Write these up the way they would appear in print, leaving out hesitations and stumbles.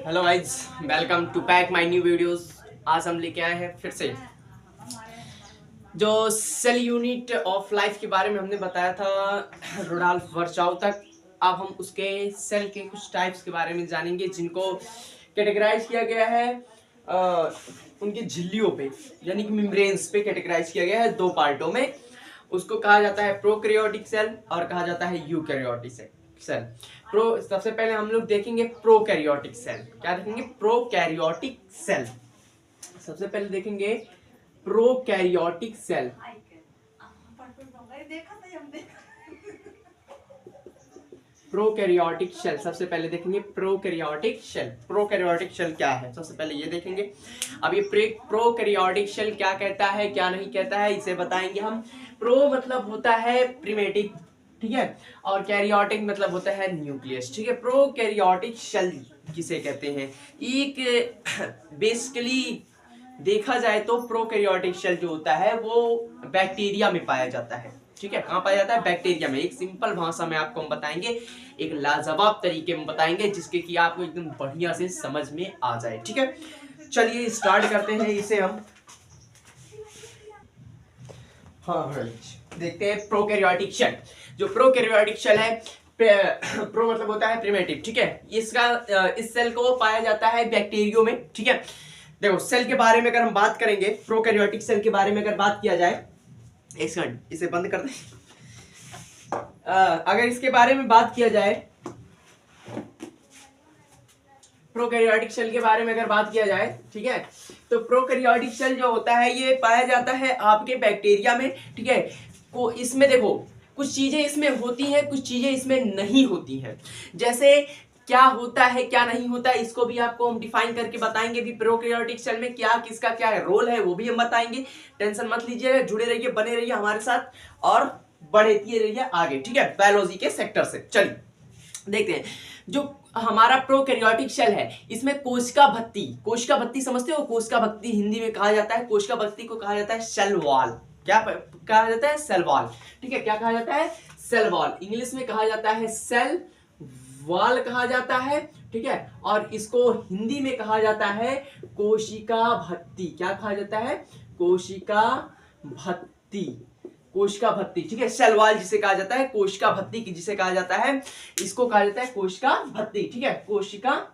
Hello guys, welcome to back my new videos. आज हम लेके आए हैं फिर से जो सेल यूनिट ऑफ लाइफ के बारे में हमने बताया था रोडाल्फ वर्चाउ तक। अब हम उसके सेल के कुछ टाइप्स के बारे में जानेंगे जिनको कैटेगराइज किया गया है उनके झिल्लियों पे यानी कि मेम्ब्रेन्स पे कैटेगराइज किया गया है दो पार्टों में। उसको कहा जाता है प्रोकैरियोटिक सेल और कहा जाता है यूकैरियोटिक सेल। सबसे पहले हम लोग देखेंगे प्रोकैरियोटिक सेल। क्या देखेंगे? Prokaryotic cell. सबसे पहले देखेंगे प्रोकैरियोटिक सेल। प्रोकैरियोटिक सेल सबसे पहले देखेंगे प्रोकैरियोटिक सेल। प्रोकैरियोटिक सेल क्या है सबसे पहले ये देखेंगे। अब ये प्रोकैरियोटिक सेल क्या कहता है क्या नहीं कहता है इसे बताएंगे हम। प्रो मतलब होता है प्रिमेटिव, ठीक है, और कैरियोटिक मतलब होता है न्यूक्लियस, ठीक है। प्रोकैरियोटिक सेल किसे कहते हैं? एक बेसिकली देखा जाए तो प्रोकैरियोटिक सेल जो होता है वो बैक्टीरिया में पाया जाता है, ठीक है। कहाँ पाया जाता है? बैक्टीरिया में। एक सिंपल भाषा में आपको हम बताएंगे, एक लाजवाब तरीके में बताएंगे जिसके कि आपको एकदम बढ़िया से समझ में आ जाए, ठीक है। चलिए स्टार्ट करते हैं इसे हम। हाँ, देखते हैं प्रोकैरियोटिक सेल। जो प्रोकैरियोटिक सेल है, प्रो मतलब होता है प्रिमेटिव, ठीक है। इस सेल को पाया जाता है बैक्टीरियो में, ठीक है। देखो सेल के बारे में अगर हम बात करेंगे, प्रोकैरियोटिक सेल के बारे में अगर बात किया जाए, एक सेकंड इसे बंद कर दें। अगर इसके बारे में बात किया जाए, प्रोकैरियोटिक सेल के बारे में अगर बात किया जाए, ठीक है, तो प्रोकैरियोटिक सेल जो होता है ये पाया जाता है आपके बैक्टीरिया में, ठीक है। को इसमें देखो कुछ चीजें इसमें होती हैं, कुछ चीजें इसमें नहीं होती हैं। जैसे क्या होता है क्या नहीं होता है इसको भी आपको हम डिफाइन करके बताएंगे भी। प्रोकैरियोटिक सेल में क्या किसका क्या रोल है वो भी हम बताएंगे। टेंशन मत लीजिए, जुड़े रहिए, बने रहिए हमारे साथ और बढ़ते रहिए आगे, ठीक है, बायोलॉजी के सेक्टर से। चलिए देखते हैं जो हमारा प्रोकैरियोटिक सेल है इसमें कोशिका भत्ती समझते हो? कोशिका भत्ती हिंदी में कहा जाता है, कोशिका भत्ती को कहा जाता है सेल वॉल। क्या कहा जाता है? सेल वॉल, ठीक है। क्या कहा जाता है? Cell wall. इंग्लिश में कहा जाता है सेल वॉल कहा जाता है, ठीक है। और इसको हिंदी में कहा जाता है कोशिका भत्ती। क्या कहा जाता है? कोशिका भत्ती, कोशिका भत्ती, ठीक है। सेल वॉल जिसे कहा जाता है, कोशिका भत्ती जिसे कहा जाता है, इसको कहा जाता है कोशिका भत्ती, ठीक है, कोशिका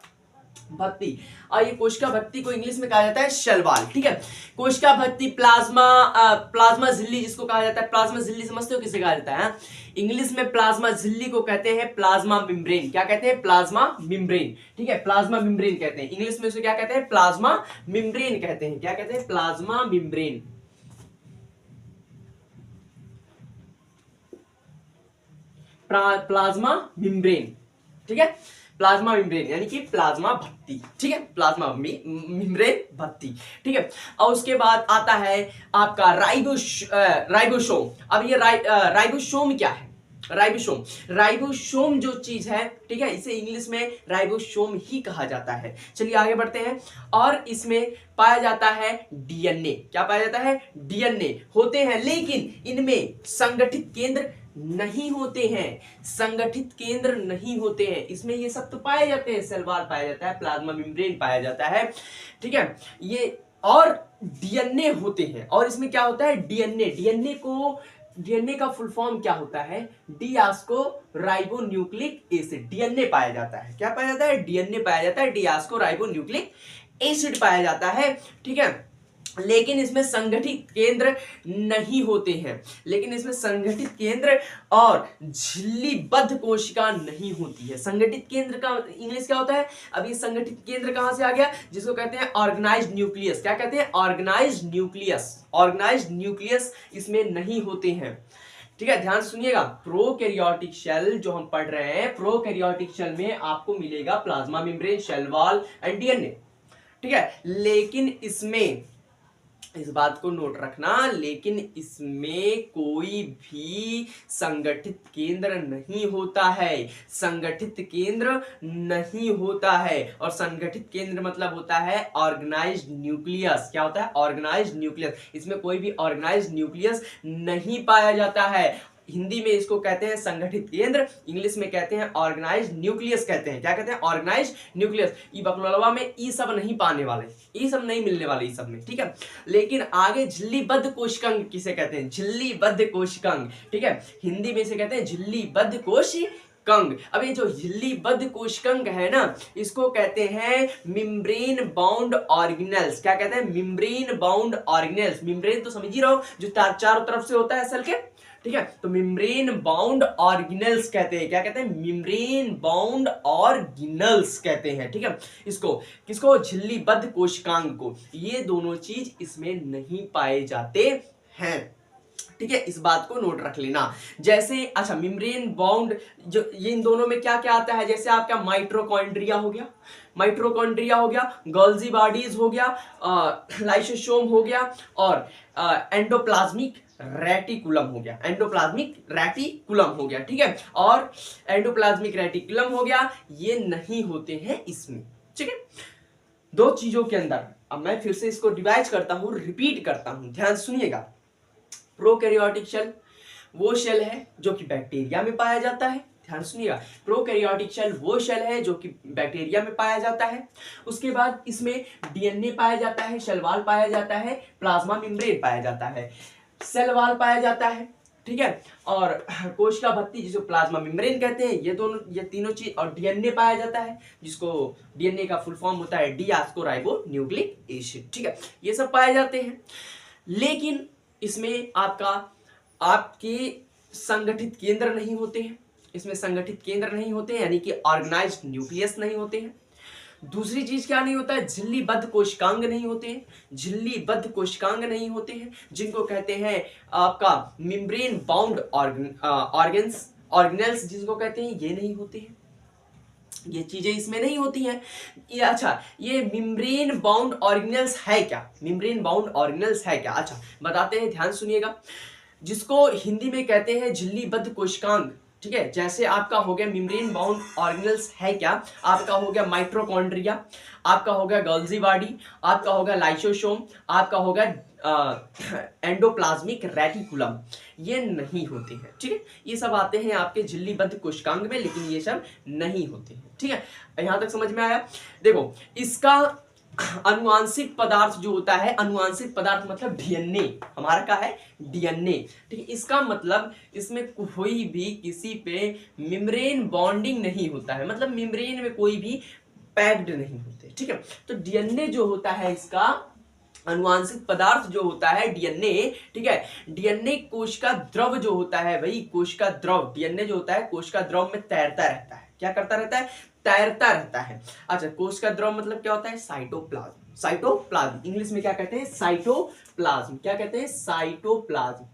भत्ती। और ये कोशिका भत्ती को इंग्लिश में कहा जाता है सेल वॉल, ठीक है। कोशिका भत्ती प्लाज्मा झिल्ली जिसको कहा जाता है, प्लाज्मा झिल्ली समझते हो किसे कहा जाता है? इंग्लिश में प्लाज्मा झिल्ली को कहते हैं प्लाज्मा मेम्ब्रेन। क्या कहते हैं? प्लाज्मा मेम्ब्रेन, ठीक है, प्लाज्मा मेम्ब्रेन कहते हैं। इंग्लिश में उसे क्या कहते हैं? प्लाज्मा मेम्ब्रेन कहते हैं। क्या कहते हैं? प्लाज्मा मेम्ब्रेन, प्लाज्मा मेम्ब्रेन, ठीक है। प्लाज्मा मेम्ब्रेन यानी कि प्लाज्मा भत्ती, ठीक है, प्लाज्मा मेम्ब्रेन भत्ती, ठीक है। और उसके बाद आता है आपका राइबोसोम। अब ये राइबोसोम क्या है? राइबोसोम जो चीज है, ठीक है, इसे इंग्लिश में राइबोसोम ही कहा जाता है। चलिए आगे बढ़ते हैं। और इसमें पाया जाता है डीएनए। क्या पाया जाता है? डीएनए होते हैं, लेकिन इनमें संगठित केंद्र नहीं होते हैं, संगठित केंद्र नहीं होते हैं। इसमें ये सब तो पाए जाते हैं, सेल वॉल पाया जाता है, प्लाज्मा मेम्ब्रेन पाया जाता है, ठीक है, ये और डीएनए होते हैं। और इसमें क्या होता है? डीएनए का फुल फॉर्म क्या होता है? डिऑक्सो राइबोन्यूक्लिक एसिड। डीएनए पाया जाता है। क्या पाया जाता है? डीएनए पाया जाता है, डिऑक्सो राइबोन्यूक्लिक एसिड पाया जाता है, ठीक है। लेकिन इसमें संगठित केंद्र नहीं होते हैं, लेकिन इसमें संगठित केंद्र और झिल्लीबद्ध कोशिका नहीं होती है। संगठित केंद्र का इंग्लिश क्या होता है? अब ये संगठित केंद्र कहां से आ गया? जिसको कहते हैं ऑर्गेनाइज्ड न्यूक्लियस। क्या कहते हैं? Organised nucleus. ऑर्गेनाइज्ड न्यूक्लियस इसमें नहीं होते हैं, ठीक है। ध्यान सुनिएगा, प्रोकैरियोटिक सेल जो हम पढ़ रहे हैं, प्रोकैरियोटिक सेल में आपको मिलेगा plasma membrane, cell wall and DNA, ठीक है। लेकिन इसमें इस बात को नोट रखना, लेकिन इसमें कोई भी संगठित केंद्र नहीं होता है, संगठित केंद्र नहीं होता है। और संगठित केंद्र मतलब होता है ऑर्गेनाइज्ड न्यूक्लियस। क्या होता है? Organised nucleus. इसमें कोई भी ऑर्गेनाइज्ड न्यूक्लियस नहीं पाया जाता है। हिंदी में इसको कहते हैं संगठित केंद्र, इंग्लिश में कहते हैं ऑर्गेनाइज्ड न्यूक्लियस कहते हैं। क्या कहते हैं? Organised nucleus. ई बकलवा में ई सब नहीं पाने वाले, ई सब नहीं मिलने वाले ई सब में, ठीक है। लेकिन आगे झिल्लीबद्ध कोशिकांग किसे कहते हैं? झिल्लीबद्ध कोशिकांग, ठीक है। हिंदी में इसे कहते हैं झिल्लीबद्ध कोशिकांग। अब ये जो झिल्लीबद्ध कोशिकांग है ना, इसको कहते हैं मेम्ब्रेन बाउंड ऑर्गेनेल्स। क्या कहते हैं? Membrane bound organelles. मेम्ब्रेन तो समझ ही रहो, जो चारों तरफ से होता है सेल के, ठीक है। तो मेम्ब्रेन बाउंड ऑर्गेनेल्स कहते हैं। क्या कहते हैं? मेम्ब्रेन बाउंड ऑर्गेनेल्स कहते हैं, ठीक है। इसको किसको? झिल्लीबद्ध कोशिकांग को। ये दोनों चीज इसमें नहीं पाए जाते हैं, ठीक है। इस बात को नोट रख लेना। जैसे अच्छा, मेम्ब्रेन बाउंड जो ये इन दोनों में क्या क्या आता है? जैसे आपका माइटोकॉन्ड्रिया हो गया, माइटोकॉन्ड्रिया हो गया, गोल्जी बॉडीज हो गया, लाइसोसोम हो गया, और एंडोप्लाज्मिक रेटिकुलम हो गया, एंडोप्लाज्मिक रेटिकुलम हो गया, ठीक है। और एंडोप्लाज्मिक रेटिकुलम हो गया, ये नहीं होते हैं इसमें, ठीक है। दो चीजों के अंदर, अब मैं फिर से इसको डिवाइड करता हूं, रिपीट करता हूं, ध्यान सुनिएगा। प्रोकैरियोटिक शेल वो शेल है जो कि बैक्टीरिया में पाया जाता है। ध्यान सुनिएगा, प्रोकैरियोटिक शेल वो शेल है जो कि बैक्टीरिया में पाया जाता है। उसके बाद इसमें डीएनए पाया जाता है, शेल वॉल पाया जाता है, प्लाज्मा मेम्ब्रेन पाया जाता है, सेल वॉल पाया जाता है, ठीक है। और कोशिका भित्ति जिसको प्लाज्मा मेम्ब्रेन कहते हैं, ये तीनों चीज, और डीएनए पाया जाता है जिसको डीएनए का फुल फॉर्म होता है डीऑक्सीराइबोन्यूक्लिक एसिड, ठीक है। ये सब पाए जाते हैं। लेकिन इसमें आपके संगठित केंद्र नहीं होते हैं, इसमें संगठित केंद्र नहीं होते हैं, यानी कि ऑर्गेनाइज्ड न्यूक्लियस नहीं होते हैं। दूसरी चीज क्या नहीं होता है? झिल्लीबद्ध कोशिकांग नहीं होते हैं, झिल्लीबद्ध कोशिकांग नहीं होते हैं, जिनको कहते हैं आपका मेम्ब्रेन बाउंड ऑर्गेनेल्स जिनको कहते हैं, ये नहीं होते हैं। ये चीजें इसमें नहीं होती हैं। ये अच्छा, ये मेम्ब्रेन बाउंड ऑर्गेनेल्स है क्या? मेम्ब्रेन बाउंड ऑर्गेनेल्स है क्या? अच्छा बताते हैं, ध्यान सुनिएगा। जिसको हिंदी में कहते हैं झिल्लीबद्ध कोशिकांग, ठीक है। जैसे आपका हो गया मेम्ब्रेन बाउंड ऑर्गेनेल्स है क्या? आपका हो गया माइटोकॉन्ड्रिया, आपका हो गया गोल्जी बॉडी, आपका हो गया लाइसोसोम, आपका हो गया एंडोप्लाज्मिक रेटिकुलम, ये नहीं होते हैं, ठीक है। ये सब आते हैं आपके झिल्लीबद्ध कोशिकांग में, लेकिन ये सब नहीं होते हैं, ठीक है। यहां तक समझ में आया? देखो, इसका अनुवांशिक पदार्थ जो होता है, अनुवांशिक पदार्थ मतलब डीएनए, हमारा क्या है? डीएनए, ठीक है। इसका मतलब इसमें कोई भी किसी पे मेम्ब्रेन बॉन्डिंग नहीं होता है, मतलब मेम्ब्रेन में कोई भी पैक्ड नहीं होते, ठीक है। तो डीएनए जो होता है, इसका अनुवांशिक पदार्थ जो होता है डीएनए, ठीक है। डीएनए कोशिका द्रव जो होता है, वही कोशिका द्रव, डीएनए जो होता है कोशिका द्रव में तैरता रहता है। क्या करता रहता है? तैरता रहता है। अच्छा, कोशिका द्रव मतलब क्या होता है? साइटोप्लाज्म। साइटोप्लाज्म इंग्लिश में क्या कहते हैं? साइटोप्लाज्म। क्या कहते हैं? साइटोप्लाज्म।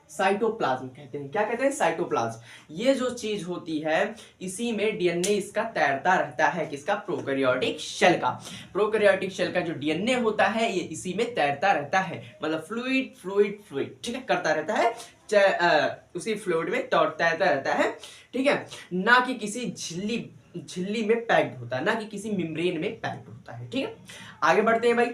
साइटोप्लाज्म कहते हैं। क्या कहते हैं? साइटोप्लाज्म। ये जो चीज होती है, इसी में डीएनए इसका तैरता रहता है। किसका? प्रोकैरियोटिक शेल का। प्रोकैरियोटिक शेल का जो डीएनए होता है, ये इसी में तैरता रहता है, मतलब फ्लूइड फ्लूइड फ्लूइड, ठीक है, करता रहता है, उसी फ्लूइड में तैरता रहता है, ठीक है। ना कि किसी झिल्ली में पैक्ड होता है, ना कि किसी मेम्ब्रेन में पैक्ड होता है, ठीक है। आगे बढ़ते हैं भाई।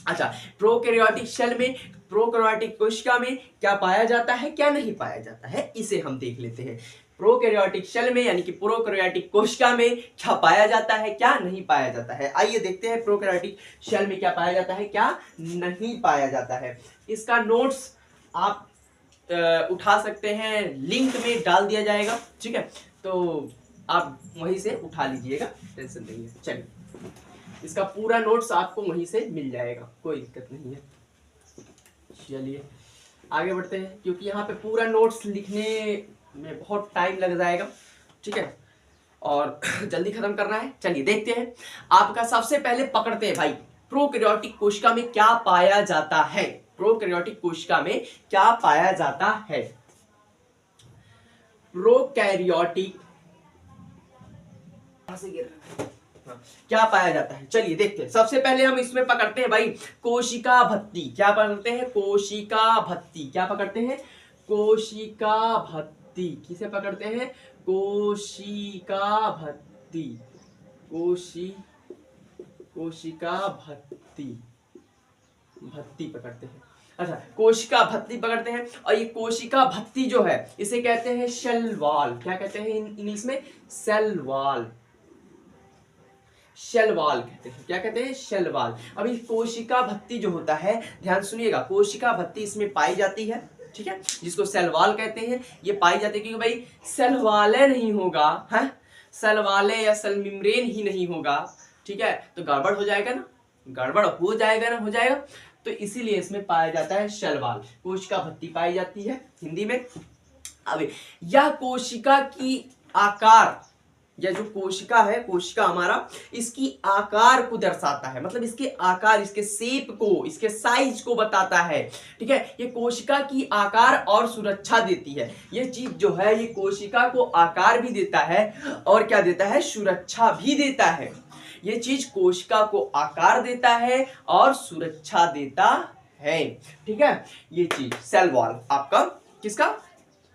अच्छा, प्रोकैरियोटिक शेल में, प्रोकैरियोटिक कोशिका में क्या पाया जाता है, क्या नहीं पाया जाता है, इसे हम देख लेते हैं। प्रोकैरियोटिक शेल में यानी कि प्रोकैरियोटिक कोशिका में क्या पाया जाता है, क्या नहीं पाया जाता है, आइए देखते हैं प्रोकैरियोटिक शेल में क्या पाया जाता है, क्या नहीं पाया जाता है। इसका नोट्स आप उठा सकते हैं, लिंक में डाल दिया जाएगा, ठीक है। तो आप वहीं से उठा लीजिएगा, टेंशन नहीं है। चलिए, इसका पूरा नोट्स आपको वहीं से मिल जाएगा, कोई दिक्कत नहीं है। चलिए आगे बढ़ते हैं, क्योंकि यहाँ पे पूरा नोट्स लिखने में बहुत टाइम लग जाएगा, ठीक है, और जल्दी खत्म करना है। चलिए देखते हैं। आपका सबसे पहले पकड़ते हैं भाई, प्रोकैरियोटिक कोशिका में क्या पाया जाता है। प्रोकैरियोटिक कोशिका में क्या पाया जाता है? प्रोकैरियोटिक क्या पाया जाता है, चलिए देखते हैं। सबसे पहले हम इसमें पकड़ते हैं भाई कोशिका भित्ति। क्या पकड़ते हैं? कोशिका भित्ति। क्या पकड़ते हैं? कोशिका भित्ति। किसे पकड़ते हैं? कोशिका भित्ति। कोशिका भित्ति, भित्ति पकड़ते हैं। अच्छा, कोशिका भत्ती पकड़ते हैं, और ये कोशिका भत्ती जो है इसे कहते हैं सेल वॉल। क्या कहते हैं इंग्लिश में? Cell wall. शेल वॉल कहते हैं। क्या कहते हैं? Cell wall. अभी कोशिका भत्ती जो होता है, ध्यान सुनिएगा, कोशिका भत्ती इसमें पाई जाती है, ठीक है, जिसको सेल वॉल कहते हैं। ये पाई जाती है क्योंकि भाई सेल वाले नहीं होगा, है सेल वाले या सेल मेम्ब्रेन ही नहीं होगा, ठीक है, तो गड़बड़ हो जाएगा ना, गड़बड़ हो जाएगा ना, हो जाएगा। तो इसीलिए इसमें पाया जाता है शेल वॉल, कोशिका भत्ती पाई जाती है हिंदी में। अब यह कोशिका की आकार, यह जो कोशिका है, कोशिका हमारा, इसकी आकार को दर्शाता है, मतलब इसके आकार, इसके शेप को, इसके साइज को बताता है, ठीक है। ये कोशिका की आकार और सुरक्षा देती है। ये चीज जो है ये कोशिका को आकार भी देता है और क्या देता है? सुरक्षा भी देता है। ये चीज कोशिका को आकार देता है और सुरक्षा देता है, ठीक है। ये चीज सेल वॉल आपका किसका?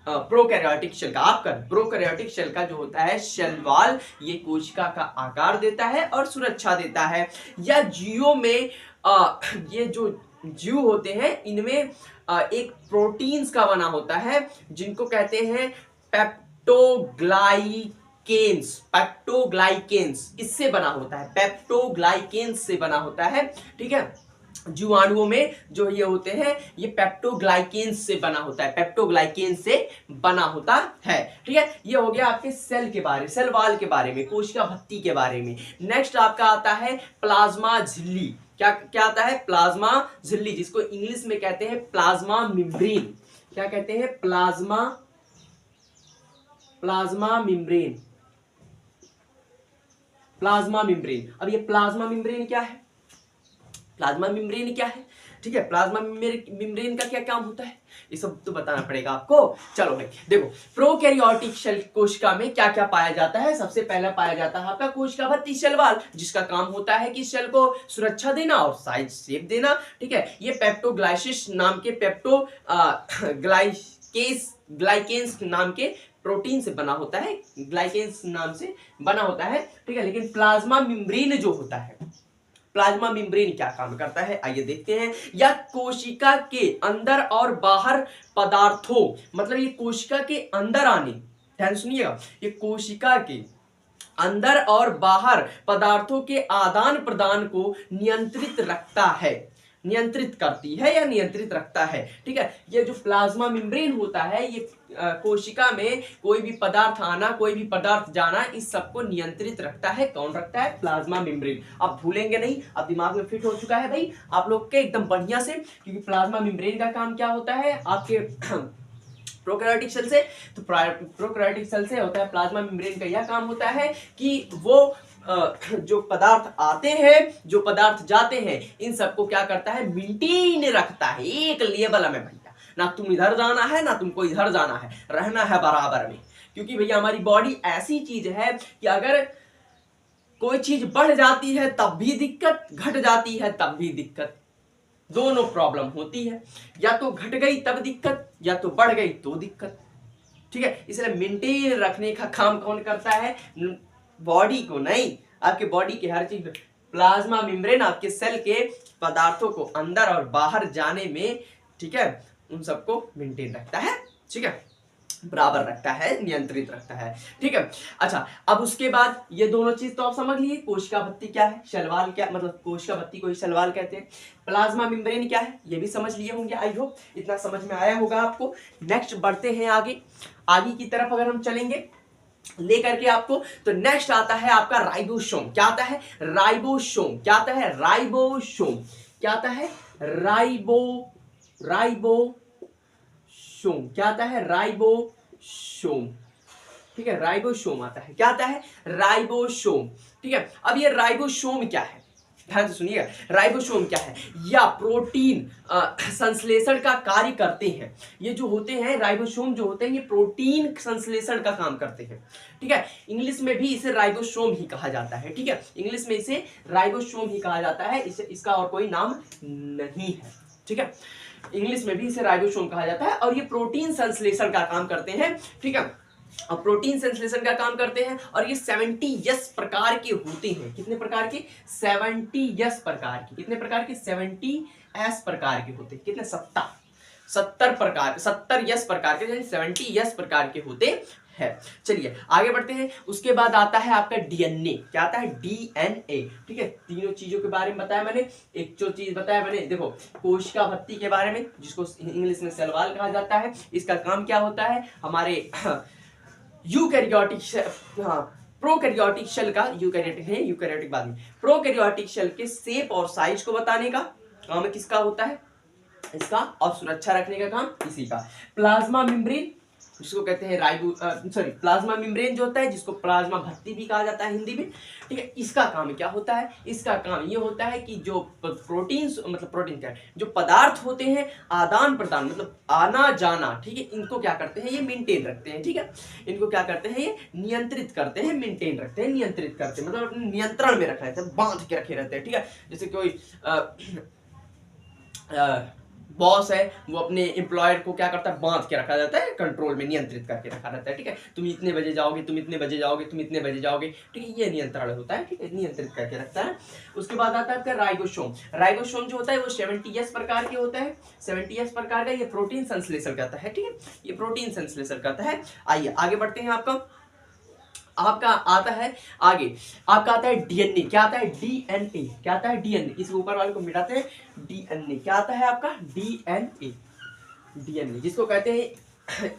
प्रोकैरियोटिक शेल का। आपका प्रोकैरियोटिक शेल का जो होता है शेल वॉल, ये कोशिका का आकार देता है और सुरक्षा देता है। या जीवों में ये जो जीव होते हैं इनमें एक प्रोटीन्स का बना होता है जिनको कहते हैं पेप्टोग्लाइकेन्स। पेप्टोग्लाइकेन्स इससे बना होता है, पेप्टोग्लाइकेन्स से बना होता है, ठीक है। जीवाणुओं में जो ये होते हैं ये पेप्टोग्लाइकेन्स से बना होता है, पेप्टोग्लाइकेन्स से बना होता है, ठीक है। ये हो गया आपके सेल के बारे, सेल वॉल के बारे में, कोशिका भत्ती के बारे में। नेक्स्ट आपका आता है प्लाज्मा झिल्ली। क्या क्या आता है? प्लाज्मा झिल्ली, जिसको इंग्लिश में कहते हैं प्लाज्मा मेम्ब्रेन। क्या कहते हैं? Plasma membrane, plasma membrane. अब ये प्लाज्मा मेम्ब्रेन क्या है? प्लाज्मा मेम्ब्रेन क्या है, ठीक है, प्लाज्मा मेम्ब्रेन का क्या काम होता है, ये सब तो बताना पड़ेगा आपको। चलो भाई देखो, प्रोकैरियोटिक सेल कोशिका में क्या क्या पाया जाता है। सबसे पहला पाया जाता है आपका कोशिका भत्ती सेल वॉल, जिसका काम होता है कि सेल को सुरक्षा देना और साइज शेप देना, ठीक है। ये पेप्टोग्लाइसिस नाम के ग्लाइकेन्स नाम के प्रोटीन से बना होता है, ग्लाइकेन्स नाम से बना होता है, ठीक है। लेकिन प्लाज्मा मेम्ब्रेन जो होता है, प्लाज्मा मेम्ब्रेन क्या काम करता है आइए देखते हैं। या कोशिका के अंदर और बाहर पदार्थों, मतलब ये कोशिका के अंदर आने, ध्यान सुनिएगा, ये कोशिका के अंदर और बाहर पदार्थों के आदान प्रदान को नियंत्रित रखता है, नियंत्रित करती है या नियंत्रित रखता है, ठीक है। ये जो प्लाज्मा मेम्ब्रेन होता है ये कोशिका में कोई भी पदार्थ आना, कोई भी पदार्थ जाना, इस सब को नियंत्रित रखता है। कौन रखता है? Plasma membrane. आप भूलेंगे नहीं, अब दिमाग में फिट हो चुका है भाई आप लोग के एकदम बढ़िया से, क्योंकि प्लाज्मा मेम्ब्रेन का काम क्या होता है आपके प्रोकैरियोटिक सेल से, तो प्रोकैरियोटिक सेल से होता है प्लाज्मा मेम्ब्रेन का यह काम होता है कि वो जो पदार्थ आते हैं, जो पदार्थ जाते हैं, इन सबको क्या करता है? मेंटेन रखता है एक लेवल में भैया, ना तुम इधर जाना है ना तुमको इधर जाना है, रहना है बराबर में। क्योंकि भैया हमारी बॉडी ऐसी चीज है कि अगर कोई चीज बढ़ जाती है तब भी दिक्कत, घट जाती है तब भी दिक्कत, दोनों प्रॉब्लम होती है। या तो घट गई तब दिक्कत, या तो बढ़ गई तो दिक्कत, ठीक है। इसलिए मेंटेन रखने का काम कौन करता है? बॉडी को नहीं, आपके बॉडी के हर चीज। प्लाज्मा मेम्ब्रेन आपके सेल के पदार्थों को अंदर और बाहर जाने में, ठीक है, उन सबको मेंटेन रखता है, ठीक है, बराबर रखता है, नियंत्रित रखता है, ठीक है। अच्छा, अब उसके बाद ये दोनों चीज तो आप समझ लिए। कोशिका भत्ती क्या है, सेल वॉल क्या, मतलब कोशिका भत्ती को ही सेल वॉल कहते हैं। प्लाज्मा मेम्ब्रेन क्या है ये भी समझ लिए होंगे, आई होप इतना समझ में आया होगा आपको। नेक्स्ट बढ़ते हैं आगे, आगे की तरफ अगर हम चलेंगे लेकर के आपको, तो नेक्स्ट आता है आपका राइबोसोम। क्या आता है? राइबोसोम। क्या आता है? राइबोसोम। क्या आता है? राइबोसोम। क्या आता है? राइबोसोम, ठीक है, राइबोसोम आता है। क्या आता है? राइबोसोम, ठीक है। अब ये राइबोसोम क्या है, ध्यान से सुनिएगा, राइबोसोम क्या है? या प्रोटीन संश्लेषण का कार्य करते हैं। ये जो होते हैं राइबोसोम जो होते हैं ये प्रोटीन संश्लेषण का काम करते हैं, ठीक है। इंग्लिश में भी इसे राइबोसोम ही कहा जाता है, ठीक है, इंग्लिश में इसे राइबोसोम ही कहा जाता है, इसे इसका और कोई नाम नहीं है, ठीक है। इंग्लिश में भी इसे राइबोसोम कहा जाता है और ये प्रोटीन संश्लेषण का काम करते हैं, ठीक है। अब प्रोटीन संश्लेषण का काम करते हैं और ये 70S प्रकार के होते हैं। कितने प्रकार के? 70S प्रकार के। कितने प्रकार के? 70 एस प्रकार के होते हैं। कितने? 70 प्रकार, 70 यस प्रकार के, यानी 70 यस प्रकार के होते हैं। चलिए आगे बढ़ते हैं। उसके बाद आता है आपका डीएनए। क्या आता है? डीएनए। ठीक है, तीनों चीजों के बारे में बताया मैंने। एक जो चीज बताया मैंने, देखो कोशिका भित्ति के बारे में, जिसको इंग्लिश में सेल वॉल कहा जाता है, इसका काम क्या होता है? हमारे यूकैरियोटिक, हाँ प्रोकैरियोटिक सेल का, यूकैरियोटिक है, यूकैरियोटिक बाद में, प्रोकैरियोटिक सेल के शेप और साइज को बताने का काम किसका होता है? इसका, और सुरक्षा रखने का काम इसी का। प्लाज्मा मेम्ब्रेन, जिसको कहते हैं प्लाज्मा मेम्ब्रेन जो होता है, जिसको प्लाज्मा भित्ति भी कहा जाता है हिंदी में। ठीक है, इसका काम क्या होता है? इसका काम ये होता है कि जो प्रोटीन, मतलब प्रोटीन क्या है, जो पदार्थ होते हैं आदान प्रदान, मतलब आना जाना, ठीक है, इनको क्या करते हैं? ये मेंटेन रखते हैं। ठीक है, इनको क्या करते हैं? ये नियंत्रित करते हैं, मेंटेन रखते हैं, नियंत्रित करते हैं, मतलब नियंत्रण में रखा रहते हैं, बांध के रखे रहते हैं। ठीक है, जैसे कोई बॉस है, वो अपने एम्प्लॉयर को क्या करता है? बांध के रखा जाता है, कंट्रोल में, नियंत्रित करके रखा रहता है। ठीक है, तुम इतने बजे जाओगे, तुम इतने बजे जाओगे, तुम इतने बजे जाओगे। ठीक है, ये नियंत्रण होता है। ठीक है, नियंत्रित करके रखता है। उसके बाद आता है आपका राइबोसोम। राइबोसोम जो होता है वो 70S प्रकार के होता है। 70S प्रकार का ये प्रोटीन संश्लेषण करता है। ठीक है, ये प्रोटीन संश्लेषण करता है। आइए आगे बढ़ते हैं। आपका आता है आगे, आपका आता है डीएनए। क्या आता है? डीएनए। क्या आता है? डीएनए। इस ऊपर वाले को मिटाते हैं, डीएनए। क्या आता है आपका? डीएनए। डीएनए जिसको कहते हैं,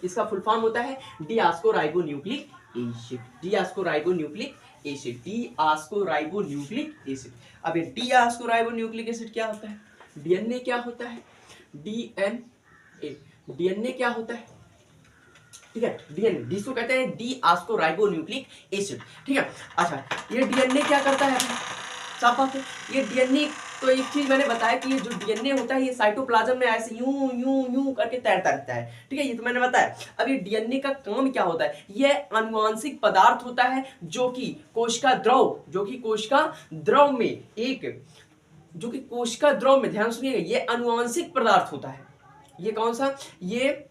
इसका फुल फॉर्म होता है deoxyribonucleic acid. Deoxyribonucleic acid, deoxyribonucleic acid. अब ये डीऑक्सोराइबोन्यूक्लिक एसिड क्या होता है? डीएनए क्या होता है? डीएनए, डीएनए क्या होता है? ठीक है, डीएनए जिसको कहते हैं डीऑक्सोराइबोन्यूक्लिक एसिड। ठीक है, अच्छा ये डीएनए क्या करता है? साफ बात है, ये डीएनए, तो एक चीज मैंने बताया कि ये जो डीएनए होता है ये साइटोप्लाज्म में ऐसे यूं यूं यूं करके तैरता रहता है। ठीक है, ये तो मैंने बताया। अब ये डीएनए का काम क्या होता है? ये अनुवांशिक पदार्थ होता है जो कि कोशिका द्रव में एक, जो कि कोशिका द्रव में, ध्यान सुनिएगा, ये अनुवांशिक पदार्थ होता है। ये कौन सा? ये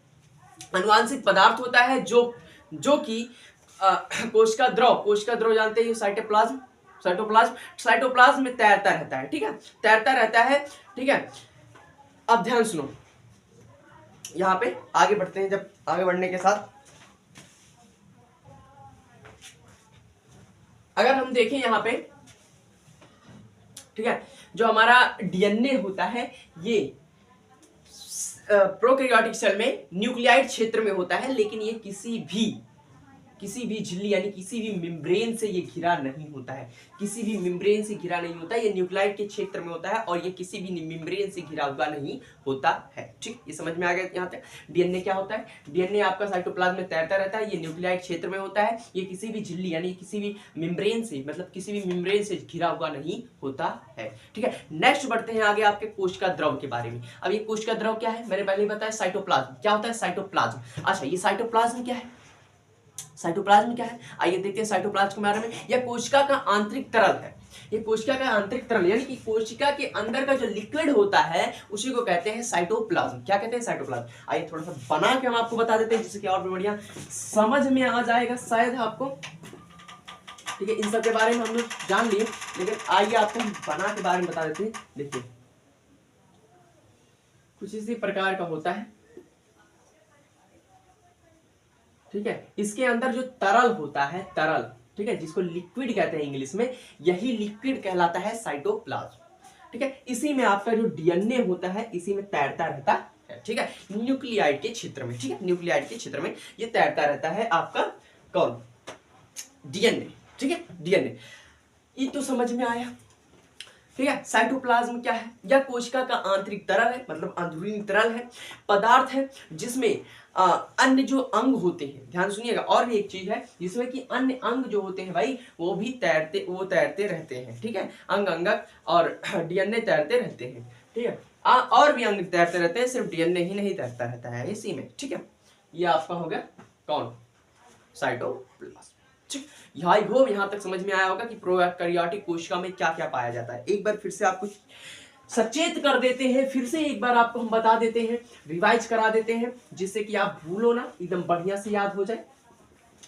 अनुवांशिक पदार्थ होता है जो कि कोशिका द्रव जानते हैं, साइटोप्लाज्म में तैरता रहता है। ठीक है, तैरता रहता है। ठीक है, अब ध्यान सुनो, यहां पे आगे बढ़ते हैं। जब आगे बढ़ने के साथ अगर हम देखें यहां पे, ठीक है, जो हमारा डीएनए होता है ये प्रोकैरियोटिक सेल में न्यूक्लियाइड क्षेत्र में होता है, लेकिन ये किसी भी झिल्ली यानी किसी भी मेम्ब्रेन से ये घिरा नहीं होता है। किसी भी मेम्ब्रेन से घिरा नहीं होता है, ये न्यूक्लियाइड के क्षेत्र में होता है और ये किसी भी मेम्ब्रेन से घिरा हुआ नहीं होता है। ठीक, ये समझ में आ गया यहाँ तक। डीएनए क्या होता है? डीएनए आपका साइटोप्लाज्म में तैरता रहता है, ये न्यूक्लियाइड क्षेत्र में होता है, ये किसी भी झिल्ली यानी किसी भी मेम्ब्रेन से, मतलब किसी भी मेम्ब्रेन से घिरा हुआ नहीं होता है। ठीक है, नेक्स्ट बढ़ते हैं आगे आपके कोशिका द्रव के बारे में। अब ये कोशिका द्रव क्या है? मैंने पहले बताया साइटोप्लाज्म। क्या होता है? साइटोप्लाज्म। अच्छा, ये साइटोप्लाज्म क्या है? साइटोप्लाज्म क्या है? आइए देखते हैं साइटोप्लाज्म के बारे में। यह कोशिका का आंतरिक तरल है। ये कोशिका का आंतरिक तरल यानी कि कोशिका के अंदर का जो लिक्विड होता है उसी को कहते हैं साइटोप्लाज्म। क्या कहते हैं? साइटोप्लाज्म। आइए थोड़ा सा बना के हम आपको बता देते हैं, जिससे कि और भी बढ़िया समझ में आ जाएगा शायद आपको। ठीक है, इन सब के बारे में हम लोग जान लिए, लेकिन आइए आपको हम बना के बारे में बता देते हैं। देखिए कुछ इसी प्रकार का होता है। ठीक है, इसके अंदर जो तरल होता है, तरल, ठीक है, जिसको लिक्विड कहते हैं इंग्लिश में, यही लिक्विड कहलाता है साइटोप्लाज्म। ठीक है, इसी में आपका जो डीएनए होता है इसी में तैरता रहता है। ठीक है, न्यूक्लियाइड के क्षेत्र में। ठीक है, न्यूक्लियाइड के क्षेत्र में ये तैरता रहता है आपका कौन? डीएनए। ठीक है, डीएनए ये तो समझ में आया। ठीक है, साइटोप्लाज्म क्या है? यह कोशिका का आंतरिक तरल है, मतलब अंदरूनी तरल है, पदार्थ है जिसमें अन्य जो अंग होते हैं, ध्यान सुनिएगा, और भी एक चीज है जिसमें कि अन्य अंग जो होते हैं भाई वो भी तैरते रहते हैं। ठीक है, अंगक और डीएनए तैरते रहते हैं। ठीक है, और भी अंग तैरते रहते हैं, सिर्फ डीएनए ही नहीं तैरता रहता है इसी में। ठीक है, ये आपका हो गया कौन? साइटोप्लाज्म। यहाँ तक समझ में आया होगा कि प्रोकैरियोटिक कोशिका में क्या क्या पाया जाता है। एक बार फिर से आपको सचेत कर देते हैं, फिर से एक बार आपको हम बता देते हैं, रिवाइज करा देते हैं, जिससे कि आप भूलो ना, एकदम बढ़िया से याद हो जाए।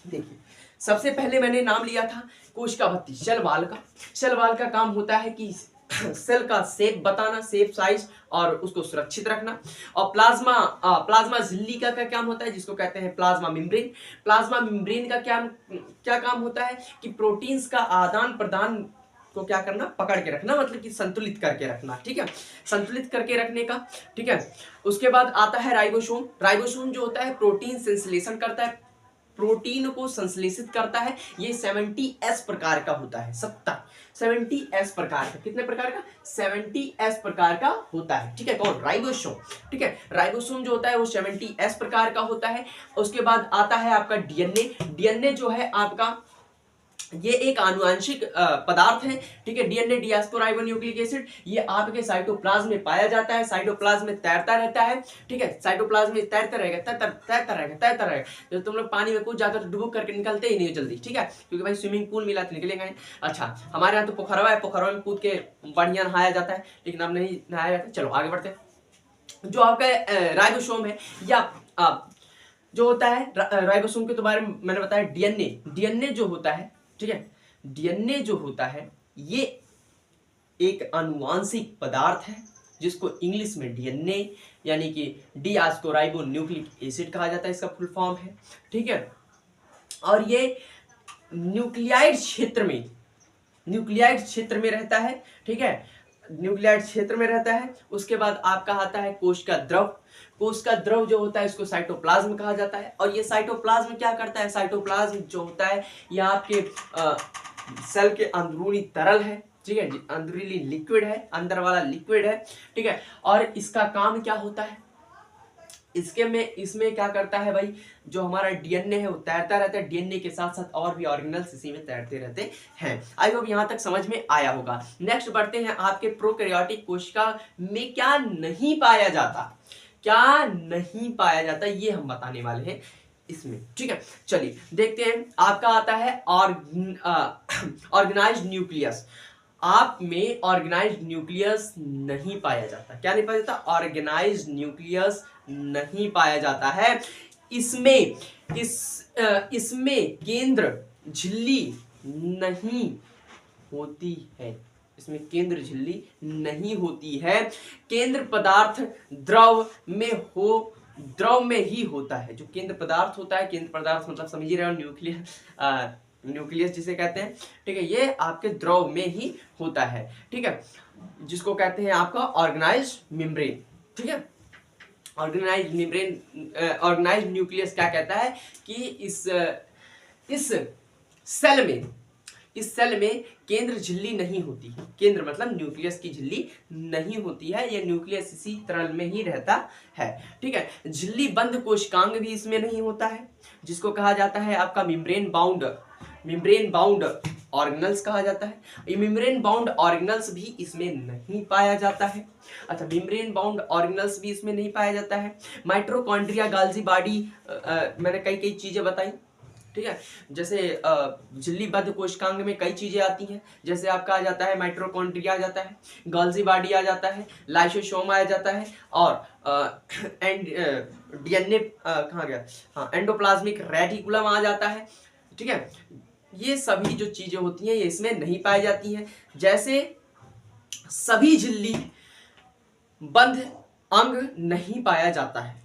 देखिए, सबसे पहले मैंने नाम लिया था कोशिका भित्ति, सेल वॉल का। सेल वॉल का काम होता है कि सेल का शेप बताना, शेप साइज और उसको सुरक्षित रखना। और प्लाज्मा झिल्ली का क्या काम होता है, जिसको कहते हैं प्लाज्मा मेम्ब्रेन। प्लाज्मा मेम्ब्रेन का क्या काम होता है कि प्रोटीन्स का आदान प्रदान को क्या करना, पकड़ के रखना, मतलब कि संतुलित करके रखना, ठीक है, संतुलित करके रखने का, ठीक है। उसके बाद आता है राइबोसोम। राइबोसोम जो होता है प्रोटीन संश्लेषण करता है, प्रोटीन को संश्लेषित करता है। ये 70S प्रकार का होता है, 70S प्रकार का, कितने प्रकार का, 70S प्रकार का होता है, ठीक है। कौन, राइबोसोम, ठीक है। राइबोसोम जो होता है वो 70S प्रकार का होता है। उसके बाद आता है आपका डीएनए। डीएनए जो है आपका ये एक आनुवांशिक पदार्थ है, ठीक है। डीएनए डीऑक्सीराइबोन्यूक्लिक एसिड, ये आपके साइटोप्लाज्म में पाया जाता है, साइटोप्लाज्म में तैरता रहता है, ठीक है। साइटोप्लाज्म में तैरता रहेगा। जब तुम लोग पानी में कूद जाते हो तो डुबुक करके निकलते ही नहीं जल्दी, ठीक है, क्योंकि भाई स्विमिंग पूल मिला तो निकलेंगे। अच्छा, हमारे यहाँ तो पोखरवा है, पोखरवा में कूद के बढ़िया नहाया जाता है, लेकिन अब नहीं नहाया जाता। चलो आगे बढ़ते हैं। जो आपका राइबोसोम है या जो होता है राइबोसोम के तो बारे में मैंने बताया। डीएनए जो होता है, ठीक है, डीएनए जो होता है ये एक आनुवांशिक पदार्थ है, जिसको इंग्लिश में डीएनए यानी कि डीऑक्सीराइबोन्यूक्लिक एसिड कहा जाता है, इसका फुल फॉर्म है, ठीक है। और ये न्यूक्लियाइड क्षेत्र में रहता है, ठीक है, न्यूक्लियाइड क्षेत्र में रहता है। उसके बाद आपका आता है कोश का द्रव। कोश का द्रव जो होता है इसको साइटोप्लाज्म कहा जाता है। और ये साइटोप्लाज्म क्या करता है, साइटोप्लाज्म जो होता है ये आपके सेल के अंदरूनी तरल है, ठीक है, अंदरूनी लिक्विड है, अंदर वाला लिक्विड है, ठीक है। और इसका काम क्या होता है, इसमें क्या करता है भाई, जो हमारा डीएनए है वो तैरता रहता है, डीएनए के साथ साथ और भी ऑर्गेनल्स इसी में तैरते रहते हैं। आई होप यहाँ तक समझ में आया होगा। नेक्स्ट बढ़ते हैं, आपके प्रोकैरियोटिक कोशिका में क्या नहीं पाया जाता, ये हम बताने वाले हैं इसमें, ठीक है। चलिए देखते हैं। आपका आता है ऑर्गेनाइज्ड न्यूक्लियस। आप में ऑर्गेनाइज्ड न्यूक्लियस नहीं पाया जाता। क्या नहीं पाया जाता, ऑर्गेनाइज्ड न्यूक्लियस नहीं पाया जाता है। इसमें केंद्र झिल्ली नहीं होती है, इसमें केंद्र झिल्ली नहीं होती है। केंद्र पदार्थ द्रव में ही होता है। जो केंद्र पदार्थ होता है, केंद्र पदार्थ मतलब समझ ही रहे हो, न्यूक्लियस जिसे कहते हैं, ठीक है, ये आपके द्रव में ही होता है, ठीक है, जिसको कहते हैं आपका ऑर्गेनाइज्ड मेम्ब्रेन, ठीक है। ऑर्गेनाइज्ड न्यूक्लियस क्या कहता है कि इस सेल में केंद्र झिल्ली नहीं होती। केंद्र मतलब न्यूक्लियस की झिल्ली नहीं होती है, यह न्यूक्लियस इसी तरल में ही रहता है, ठीक है। झिल्ली बंद कोशिकांग भी इसमें नहीं होता है, जिसको कहा जाता है आपका मेम्ब्रेन बाउंड ऑर्गेनल्स कहा जाता है। ये मेम्ब्रेन बाउंड ऑर्गेनल्स भी इसमें नहीं पाया जाता है। अच्छा, मेम्ब्रेन बाउंड ऑर्गेनल्स भी इसमें नहीं पाया जाता है। माइटोकॉन्ड्रिया, गाल्जी बॉडी, मैंने कई चीजें बताई, ठीक है। जैसे झिल्लीबद्ध कोशिकांग में कई चीजें आती हैं, जैसे आपका आ जाता है माइटोकॉन्ड्रिया आ जाता है, गाल्जी बॉडी आ जाता है, लाइसोसोम आ जाता है, और डीएनए कहाँ गया, हाँ, एंडोप्लाज्मिक रेटिकुलम आ जाता है, ठीक है। ये सभी जो चीजें होती हैं ये इसमें नहीं पाई जाती हैं। जैसे सभी झिल्ली बंद अंग नहीं पाया जाता है,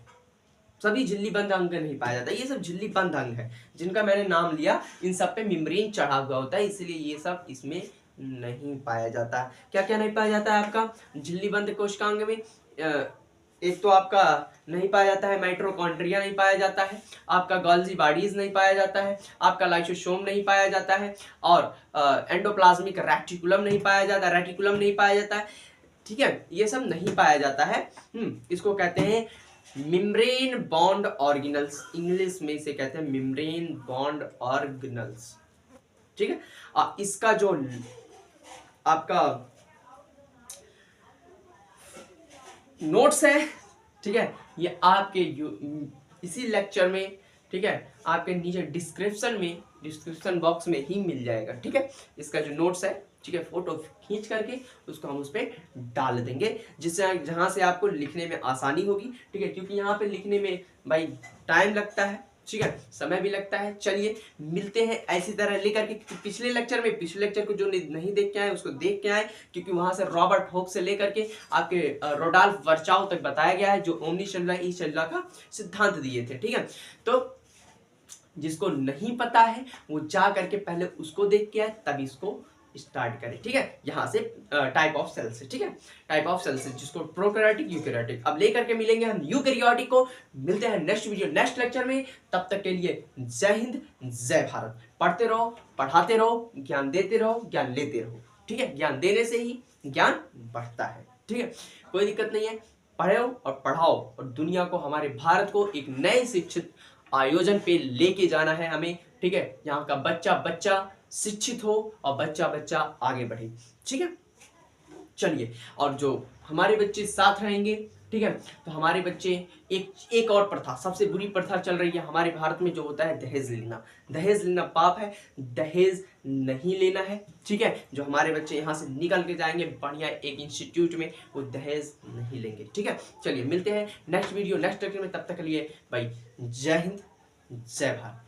सभी झिल्ली बंद अंग नहीं पाया जाता, ये सब झिल्ली बंद अंग है जिनका मैंने नाम लिया, इन सब पे मेम्ब्रेन चढ़ा हुआ होता है, इसलिए ये सब इसमें नहीं पाया जाता। क्या क्या नहीं पाया जाता है आपका झिल्ली बंद कोशिकांग में, एक तो आपका नहीं पाया जाता है माइटोकॉन्ड्रिया नहीं पाया जाता है, आपका गोल्जी बॉडीज नहीं पाया जाता है, आपका लाइसोसोम नहीं पाया जाता है, और एंडोप्लाज्मिक रेटिकुलम नहीं पाया जाता है, ठीक है, ये सब नहीं पाया जाता है। इसको कहते हैं मेम्ब्रेन बॉन्ड ऑर्गेनल्स, इंग्लिश में इसे कहते हैं मेम्ब्रेन बॉन्ड ऑर्गेनल्स, ठीक है। इसका जो आपका नोट्स है, ठीक है, ये आपके इसी लेक्चर में, ठीक है, आपके नीचे डिस्क्रिप्शन बॉक्स में ही मिल जाएगा, ठीक है। इसका जो नोट्स है, ठीक है, फोटो खींच करके उसको हम उस पर डाल देंगे, जिससे जहां से आपको लिखने में आसानी होगी, ठीक है, क्योंकि यहाँ पे लिखने में भाई टाइम लगता है, ठीक है, समय भी लगता है। चलिए मिलते हैं ऐसी तरह लेकर के पिछले लेक्चर को जो नहीं देख के आए उसको देख के आए, क्योंकि वहां से रॉबर्ट हुक से लेकर के आपके रोडोल्फ वर्चाव तक बताया गया है, जो ओमनी सेलुलर ई सेलुलर का सिद्धांत दिए थे। ठीक है, तो जिसको नहीं पता है वो जा करके पहले उसको देख के आए, तभी इसको स्टार्ट करें। ठीक है, यहाँ से टाइप ऑफ सेल से, ठीक है, टाइप ऑफ सेल से, जिसको प्रोकैरियोटिक यूकैरियोटिक। अब लेकर के मिलेंगे हम यूकैरियोटिक को। मिलते हैं नेक्स्ट वीडियो नेक्स्ट लेक्चर में, तब तक के लिए जय हिंद जय भारत। पढ़ते रहो, पढ़ाते रहो, ज्ञान देते रहो, ज्ञान लेते रहो। ठीक है, ज्ञान देने से ही ज्ञान बढ़ता है। ठीक है, कोई दिक्कत नहीं है, पढ़ो और पढ़ाओ, और दुनिया को, हमारे भारत को एक नए शिक्षित आयोजन पे लेके जाना है हमें। ठीक है, यहाँ का बच्चा शिक्षित हो और बच्चा आगे बढ़े। ठीक है, चलिए, और जो हमारे बच्चे साथ रहेंगे, ठीक है, तो हमारे बच्चे एक और प्रथा, सबसे बुरी प्रथा चल रही है हमारे भारत में, जो होता है दहेज लेना। दहेज लेना पाप है, दहेज नहीं लेना है। ठीक है, जो हमारे बच्चे यहाँ से निकल के जाएंगे बढ़िया एक इंस्टीट्यूट में, वो दहेज नहीं लेंगे। ठीक है, चलिए मिलते हैं नेक्स्ट वीडियो नेक्स्ट लेक्चर में, तब तक के लिए भाई जय हिंद जय भारत।